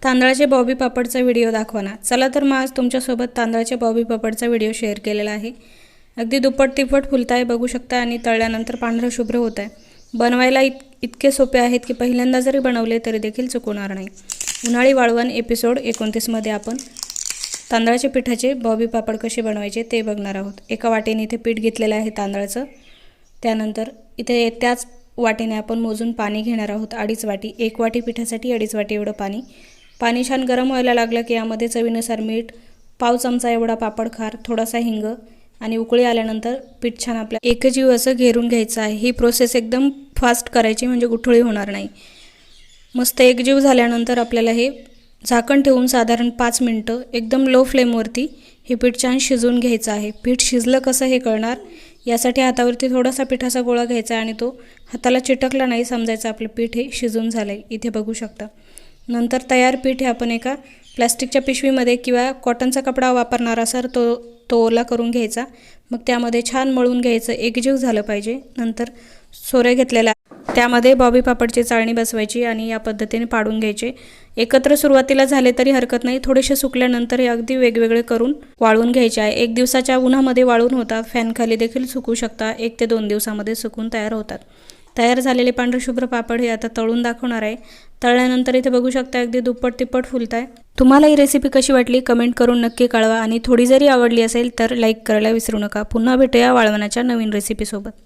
तांदळाचे बॉबी पापडचा व्हिडिओ दाखवा ना। चला तर मग आज तुमच्यासोबत तांदळाचे बॉबी पापडचा व्हिडिओ शेअर केलेला आहे। अगदी दुप्पट तिप्पट फुलताय बघू शकता आणि तळल्यानंतर पांढरा शुभ्र होत आहे। बनवायला इतके सोपे आहेत की पहिल्यांदा जरी बनवले तरी देखील चुकणार नाही। उन्हाळी वाळवण एपिसोड 29 मध्ये आपण तांदळाच्या पिठाचे बॉबी पापड कसे बनवायचे ते बघणार आहोत। एका वाटीने इथे पीठ घेतलेले आहे तांदळाचं। त्यानंतर इथे त्याच वाटीने आपण मोजून पाणी घेणार आहोत 2.5 वाटी। 1 वाटी पिठासाठी 2.5 वाटी एवढं पाणी। पाणी छान गरम व्हायला लागलं की यामध्ये चवीनुसार मीठ, पाव चमचा एवढा पापड खार, थोडासा हिंग आणि उकळी आल्यानंतर पीठ छान आपल्या एकजीव असं घेरून घ्यायचं आहे। ही प्रोसेस एकदम फास्ट करायची म्हणजे गुठळी होणार नाही। मस्त एकजीव झाल्यानंतर आपल्याला हे झाकण ठेवून साधारण 5 मिनिटं एकदम लो फ्लेमवरती हे पीठ छान शिजवून घ्यायचं आहे। पीठ शिजलं कसं हे कळणार यासाठी हातावरती थोडासा पिठाचा गोळा घ्यायचा आणि तो हाताला चिटकला नाही समजायचं आपलं पीठ हे शिजून झालंय। इथे बघू शकता। नंतर तयार पीठ हे आपण एका प्लास्टिकच्या पिशवीमध्ये किंवा कॉटनचा कपडा वापरणार असाल तो ओला करून घ्यायचा। मग त्यामध्ये छान मळून घ्यायचं, एकजीव झालं पाहिजे। नंतर सोरे घेतलेला त्यामध्ये बॉबी पापडची चाळणी बसवायची आणि या पद्धतीने पाडून घ्यायचे। एकत्र सुरुवातीला झाले तरी हरकत नाही, थोडेसे सुकल्यानंतर हे अगदी वेगवेगळे करून वाळून घ्यायचे आहे। 1 दिवसाच्या उन्हामध्ये वाळून होतात, फॅन खाली देखील सुकू शकता। 1 ते 2 दिवसामध्ये सुकून तयार होतात। तयार झालेले पांढरे शुभ्र पापड हे आता तळून दाखवणार आहे। तळल्यानंतर इथे बघू शकता अगदी दुप्पट तिप्पट फुलताय। तुम्हाला ही रेसिपी कशी वाटली कमेंट करून नक्की कळवा आणि थोडी जरी आवडली असेल तर लाईक करायला विसरू नका। पुन्हा भेटूया वाळवणाच्या नवीन रेसिपी सोबत।